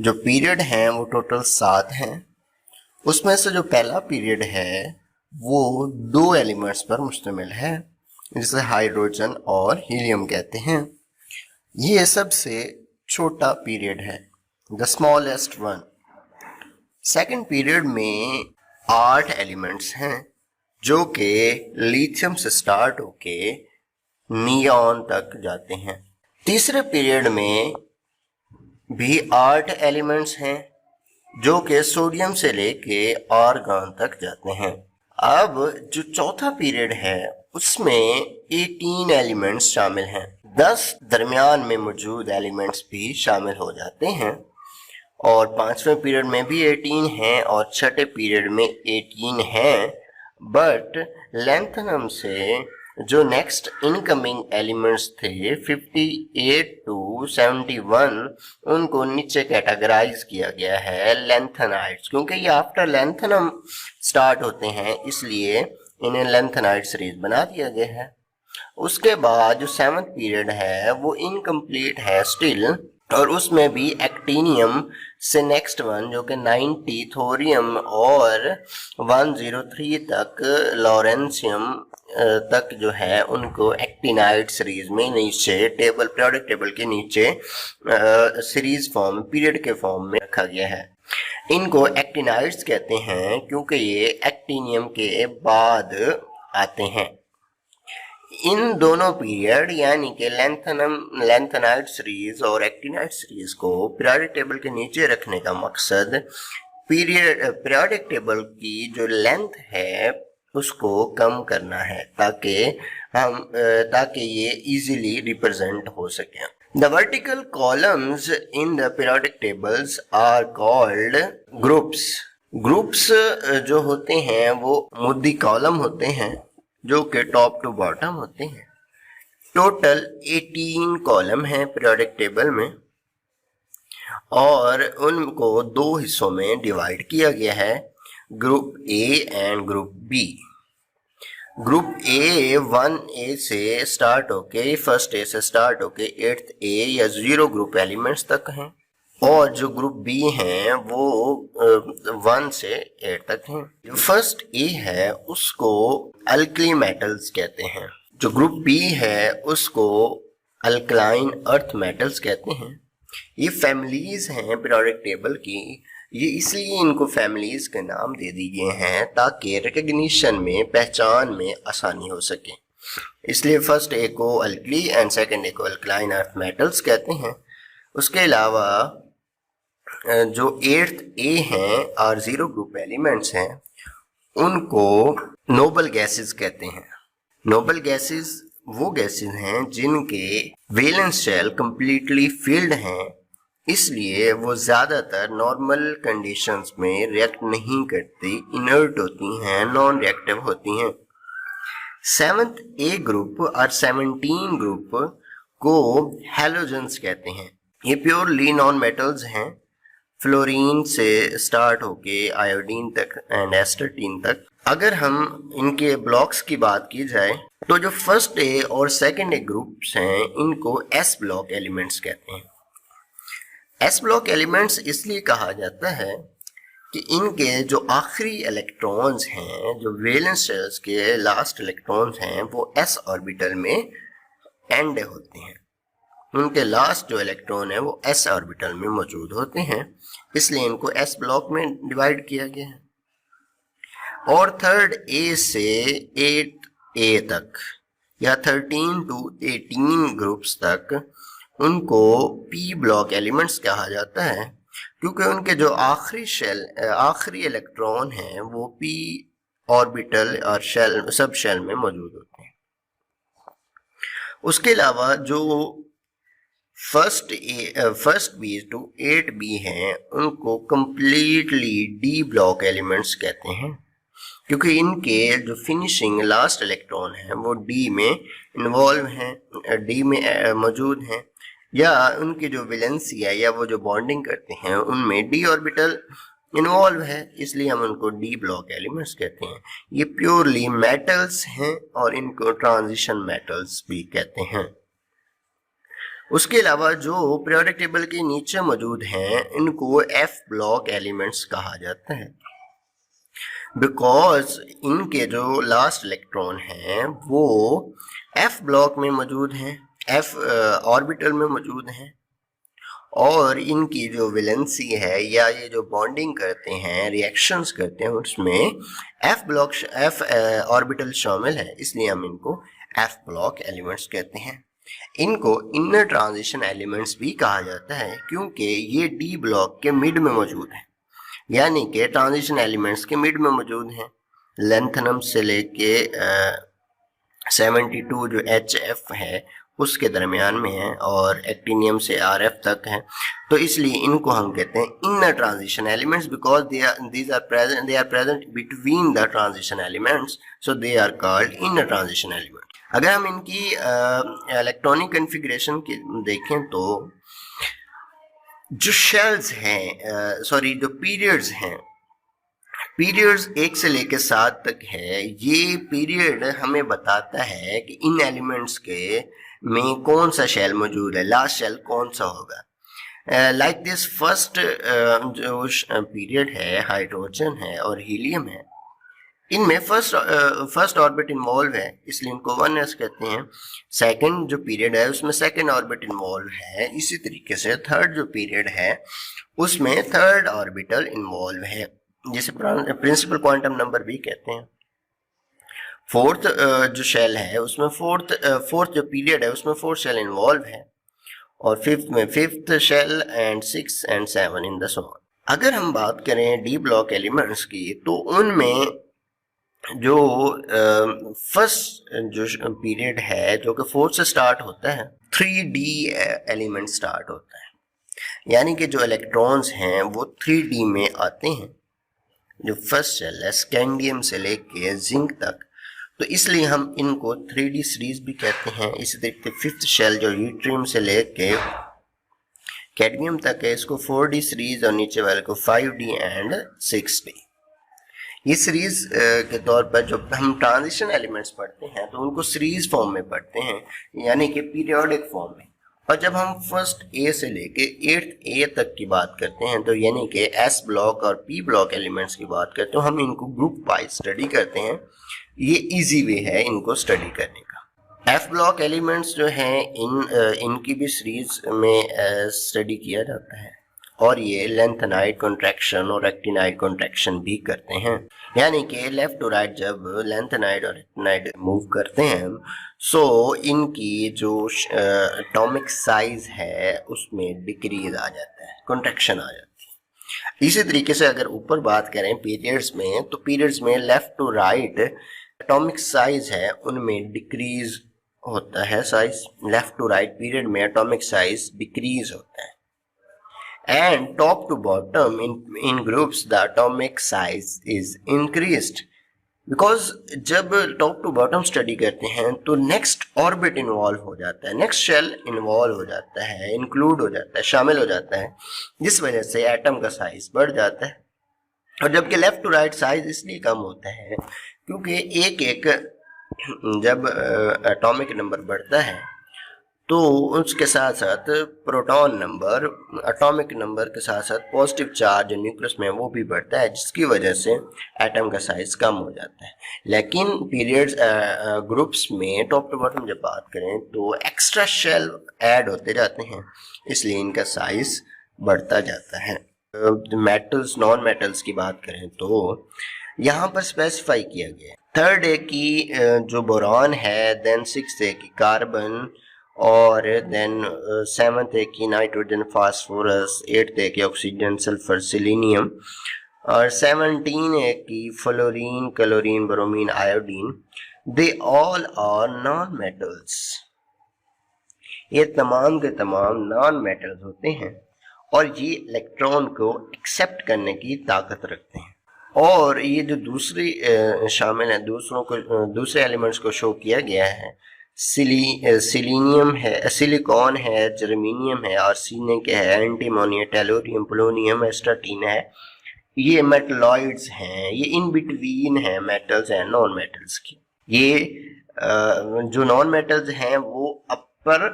जो पीरियड हैं वो टोटल 7 हैं। उसमें से जो पहला पीरियड है वो 2 एलिमेंट्स पर मुश्तमिल है, जिसे हाइड्रोजन और हीलियम कहते हैं। ये सबसे छोटा पीरियड है, the smallest one. Second period में 8 एलिमेंट्स हैं जो कि लिथियम से स्टार्ट होके नियॉन तक जाते हैं। तीसरे पीरियड में भी 8 एलिमेंट्स हैं जो कि सोडियम से लेके आर्गन तक जाते हैं। अब जो चौथा पीरियड है उसमें 18 एलिमेंट्स शामिल हैं। 10 दरमियान में मौजूद एलिमेंट्स भी शामिल हो जाते हैं और पांचवें पीरियड में भी 18 हैं और छठे पीरियड में 18 हैं। बट लैंथनम से जो नेक्स्ट इनकमिंग एलिमेंट्स थे 58 टू 71, उनको नीचे कैटेगराइज किया गया है लैंथेनाइड्स, क्योंकि ये आफ्टर लैंथनम स्टार्ट होते हैं इसलिए इन्हें लैंथेनाइड सीरीज बना दिया गया है। उसके बाद जो 7th पीरियड है वो इनकम्प्लीट है स्टिल, और उसमें भी एक्टिनियम से नेक्स्ट वन जो कि 90 थोरियम और 103 तक लॉरेंशियम तक जो है उनको एक्टिनाइड सीरीज में नीचे टेबल पीरियोडिक टेबल के नीचे सीरीज फॉर्म पीरियड के फॉर्म में रखा गया है। इनको एक्टिनाइड्स कहते हैं क्योंकि ये एक्टिनियम के बाद आते हैं। इन दोनों पीरियड यानी कि लैंथेनाइड सीरीज और एक्टिनाइड सीरीज को पीरियोडिक टेबल के नीचे रखने का मकसद पीरियोडिक टेबल की जो लेंथ है उसको कम करना है ताकि ये इजीली रिप्रेजेंट हो सके। The vertical columns in the periodic tables are called groups. Groups जो होते हैं वो मुद्दी कॉलम होते हैं जो कि टॉप टू बॉटम होते हैं। टोटल 18 कॉलम हैं पीरियोडिक टेबल में और उनको 2 हिस्सों में डिवाइड किया गया है, group A and group B. Group A 1A से स्टार्ट होके फर्स्ट ए से स्टार्ट होके 8th ए या 0 ग्रुप एलिमेंट्स तक हैं, और जो ग्रुप बी हैं वो 1 से 8 तक हैं। जो फर्स्ट ए है उसको अल्कली मेटल्स कहते हैं, जो ग्रुप बी है उसको अल्कलाइन अर्थ मेटल्स कहते हैं। ये फैमिलीज हैं पीरियोडिक टेबल की, ये इसलिए इनको फैमिलीज के नाम दे दिए हैं ताकि रिकग्निशन में पहचान में आसानी हो सके। इसलिए फर्स्ट ए को अल्कली एंड सेकंड ए को अल्कलाइन अर्थ मेटल्स कहते हैं। उसके अलावा जो 8th ए हैं और 0 ग्रुप एलिमेंट्स हैं उनको नोबल गैसेस कहते हैं। नोबल गैसेस वो गैसेस हैं जिनके वैलेंस शेल कंप्लीटली फिल्ड हैं, इसलिए वो ज़्यादातर नॉर्मल कंडीशंस में रिएक्ट नहीं करती, इनर्ट होती हैं, नॉन रिएक्टिव होती हैं। 7th ए ग्रुप और 17 ग्रुप को हैलोजेंस कहते हैं। ये प्योरली नॉन मेटल्स हैं, फ्लोरीन से स्टार्ट होके आयोडीन तक एंड एस्टर्टीन तक। अगर हम इनके ब्लॉक्स की बात की जाए तो जो फर्स्ट ए और सेकंड ए ग्रुप्स हैं इनको एस ब्लॉक एलिमेंट्स कहते हैं। एस ब्लॉक एलिमेंट्स इसलिए कहा जाता है कि इनके जो आखिरी इलेक्ट्रॉन्स हैं, जो वैलेंस शेल्स के लास्ट इलेक्ट्रॉन्स हैं, वो एस ऑर्बिटल में एंड होते हैं। उनके लास्ट जो इलेक्ट्रॉन है वो एस ऑर्बिटल में मौजूद होते हैं, इसलिए इनको एस ब्लॉक में डिवाइड किया गया है। और 3rd ए से 8th ए तक या 13 टू 18 ग्रुप्स तक उनको पी ब्लॉक एलिमेंट्स कहा जाता है, क्योंकि उनके जो आखिरी इलेक्ट्रॉन हैं वो पी ऑर्बिटल और सब शेल में मौजूद होते हैं। उसके अलावा जो फर्स्ट बी टू 8 बी हैं उनको कंप्लीटली डी ब्लॉक एलिमेंट्स कहते हैं, क्योंकि इनके जो फिनिशिंग लास्ट इलेक्ट्रॉन हैं वो डी में इन्वॉल्व हैं, डी में मौजूद हैं, या उनकी जो वैलेंसी है या वो जो बॉन्डिंग करते हैं उनमें डी ऑर्बिटल इन्वॉल्व है, इसलिए हम उनको डी ब्लॉक एलिमेंट्स कहते हैं। ये प्योरली मेटल्स हैं और इनको ट्रांजिशन मेटल्स भी कहते हैं। उसके अलावा जो पीरियोडिक टेबल के नीचे मौजूद हैं इनको एफ ब्लॉक एलिमेंट्स कहा जाता है, बिकॉज इनके जो लास्ट इलेक्ट्रॉन हैं वो एफ ब्लॉक में मौजूद हैं, एफ ऑर्बिटल में मौजूद हैं, और इनकी जो वैलेंसी है या ये जो बॉन्डिंग करते हैं, रिएक्शंस करते हैं, उसमें एफ ब्लॉक एफ ऑर्बिटल शामिल है, इसलिए हम इनको एफ ब्लॉक एलिमेंट्स कहते हैं। इनको इनर ट्रांजिशन एलिमेंट्स भी कहा जाता है क्योंकि ये डी ब्लॉक के मिड में मौजूद है, यानी कि ट्रांजिशन एलिमेंट्स के मिड में मौजूद हैं। लेंथनम से लेके 72 जो HF है उसके दरमियान में है और एक्टिनियम से RF तक है, तो इसलिए इनको हम कहते हैं inner transition elements because they are present between the transition elements, so they are called inner transition elements. अगर हम इनकी इलेक्ट्रॉनिक कॉन्फ़िगरेशन की देखें तो जो शेल्स हैं जो पीरियड्स हैं, पीरियड्स 1 से लेकर 7 तक है, ये पीरियड हमें बताता है कि इन एलिमेंट्स के में कौन सा शेल मौजूद है, लास्ट शेल कौन सा होगा। लाइक दिस फर्स्ट जो पीरियड है हाइड्रोजन है और हीलियम है, इनमें फर्स्ट ऑर्बिट इन्वॉल्व है इसलिए इनको 1s कहते हैं। सेकंड जो पीरियड है उसमें सेकंड ऑर्बिट इन्वॉल्व है, इसी तरीके से थर्ड जो पीरियड है उसमें थर्ड ऑर्बिटल इन्वॉल्व है, जिसे प्रिंसिपल क्वांटम नंबर भी कहते हैं। फोर्थ जो शेल है उसमें फोर्थ जो पीरियड है उसमें फोर्थ शेल इन्वॉल्व है, और फिफ्थ में fifth shell and 6 and 7 in the so on. अगर हम बात करें डी ब्लॉक एलिमेंट्स की तो उनमें जो फर्स्ट जो पीरियड है जो कि 4 से स्टार्ट होता है, 3D एलिमेंट स्टार्ट होता है, यानी कि जो इलेक्ट्रॉन्स हैं वो 3D में आते हैं। जो फर्स्ट शेल है स्कैंडियम से लेके जिंक तक, तो इसलिए हम इनको 3D सीरीज भी कहते हैं। इसी तरीके फिफ्थ शेल जो यूट्रियम से लेके कैडमियम तक है इसको 4D सीरीज, और नीचे वाले को 5D एंड 6D। ये सीरीज के तौर पर जब हम ट्रांजिशन एलिमेंट्स पढ़ते हैं तो उनको सीरीज फॉर्म में पढ़ते हैं, यानी कि पीरियोडिक फॉर्म में। और जब हम फर्स्ट ए से लेके 8th A तक की बात करते हैं तो यानी कि एस ब्लॉक और पी ब्लॉक एलिमेंट्स की बात करते हैं तो हम इनको ग्रुप वाइज स्टडी करते हैं। ये इजी वे है इनको स्टडी करने का। एफ ब्लॉक एलिमेंट्स जो हैं इनकी भी सीरीज में स्टडी किया जाता है, और ये लेंथेनाइड कॉन्ट्रैक्शन और एक्टिनाइड कॉन्ट्रैक्शन भी करते हैं, यानी कि लेफ्ट टू राइट जब लेंथेनाइड और एक्टिनाइड मूव करते हैं सो इनकी जो एटॉमिक साइज है उसमें डिक्रीज आ जाता है, कॉन्ट्रैक्शन आ जाती है। इसी तरीके से अगर ऊपर बात करें पीरियड्स में, तो पीरियड्स में left to right atomic size है उनमें डिक्रीज होता है, size left to right period में एटॉमिक साइज डिक्रीज होता है। And top to bottom in groups the atomic size is increased, because जब top to bottom study करते हैं तो next orbit involve हो जाता है, next shell involve हो जाता है, include हो जाता है, शामिल हो जाता है, जिस वजह से एटम का साइज बढ़ जाता है। और जबकि लेफ्ट टू राइट साइज इसलिए कम होता है क्योंकि एक जब एटॉमिक नंबर बढ़ता है तो उसके साथ साथ प्रोटॉन नंबर, एटॉमिक नंबर के साथ साथ पॉजिटिव चार्ज न्यूक्लियस में वो भी बढ़ता है, जिसकी वजह से एटम का साइज कम हो जाता है। लेकिन पीरियड्स ग्रुप्स में टॉप टू बॉटम जब बात करें तो एक्स्ट्रा शेल ऐड होते जाते हैं, इसलिए इनका साइज बढ़ता जाता है। मेटल्स नॉन मेटल्स की बात करें तो यहाँ पर स्पेसिफाई किया गया है। थर्ड ए की जो बोरॉन है, देन 6th ए की कार्बन, और देन 7th ए की नाइट्रोजन फास्फोरस, 8th ए की ऑक्सीजन सल्फर सिलीनियम, और 17 ए की fluorine chlorine bromine iodine, they all are non metals. ये तमाम के तमाम नॉन मेटल्स होते हैं और ये इलेक्ट्रॉन को एक्सेप्ट करने की ताकत रखते हैं। और ये जो दूसरी शामिल है, दूसरे एलिमेंट्स को शो किया गया है, सिलीनियम है, सिलिकॉन है, जर्मेनियम है, आर्सेनिक के है, एंटीमोनी, टेलोरियम, पोलोनियम, एस्टाटीन है। ये मेटलॉइड्स हैं, ये इन बिटवीन है मेटल्स हैं नॉन मेटल्स की। ये जो नॉन मेटल्स हैं वो upper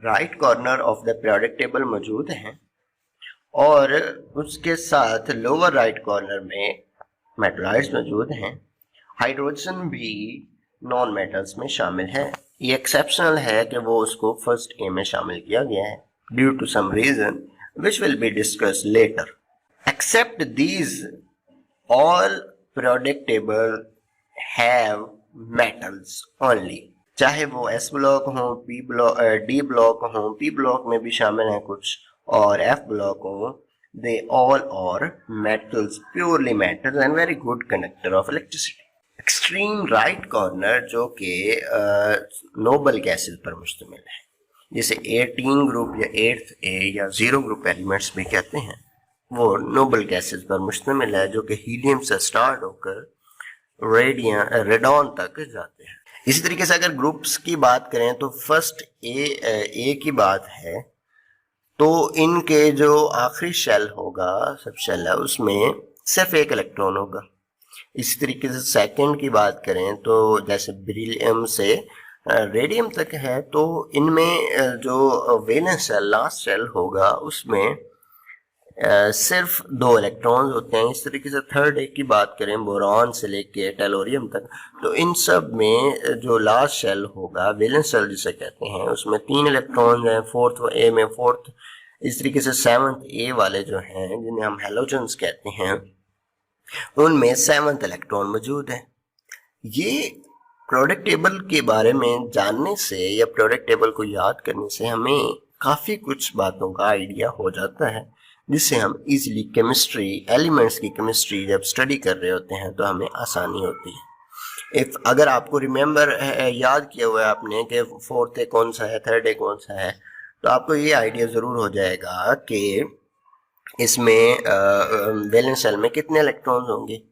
right corner of the periodic table मौजूद हैं और उसके साथ लोअर राइट कॉर्नर में मेटलॉइड्स मौजूद हैं। हाइड्रोजन भी नॉन मेटल्स में शामिल है। ये एक्सेप्शनल है कि वो उसको फर्स्ट ए में शामिल किया गया है due to some reason which will be discussed later. Except these all periodic table have metals only. चाहे वो एस ब्लॉक हो, पी ब्लॉक, डी ब्लॉक हो, पी ब्लॉक में भी शामिल हैं कुछ, और एफ ब्लॉक हो, they all are metals, purely metals and very good conductor of electricity. Extreme right corner जो कि नोबल गैसेस पर मुश्तमिल है, जिसे 18 ग्रुप या 8th ए या 0 ग्रुप एलिमेंट्स भी कहते हैं, वो नोबल गैसेस पर मुश्तमिल है जो कि हीलियम से स्टार्ट होकर रेडॉन तक जाते हैं। इसी तरीके से अगर ग्रुप्स की बात करें तो फर्स्ट ए की बात है तो इनके जो आखिरी शेल होगा, सब शेल है, उसमें सिर्फ एक इलेक्ट्रॉन होगा। इसी तरीके से सेकंड की बात करें तो जैसे बेरिलियम से रेडियम तक है तो इनमें जो वेलेंस शेल, लास्ट शेल होगा, उसमें सिर्फ 2 इलेक्ट्रॉन्स होते हैं। इस तरीके से थर्ड ए की बात करें बोरॉन से लेके टेलोरियम तक, तो इन सब में जो लास्ट शेल होगा, वेलेंस शेल जिसे कहते हैं, उसमें 3 इलेक्ट्रॉन्स हैं। फोर्थ ए में फोर्थ, इस तरीके से 7th ए वाले जो हैं जिन्हें हम हैलोजन्स कहते हैं, उनमें 7th इलेक्ट्रॉन मौजूद है। ये पीरियोडिक टेबल के बारे में जानने से या पीरियोडिक टेबल को याद करने से हमें काफ़ी कुछ बातों का आइडिया हो जाता है, जिससे हम इजीली केमिस्ट्री, एलिमेंट्स की केमिस्ट्री जब स्टडी कर रहे होते हैं तो हमें आसानी होती है। अगर आपको रिमेंबर याद किया हुआ है आपने कि 4th ए कौन सा है, 3rd ए कौन सा है, तो आपको ये आइडिया ज़रूर हो जाएगा कि इसमें वैलेंस शेल में कितने इलेक्ट्रॉन्स होंगे।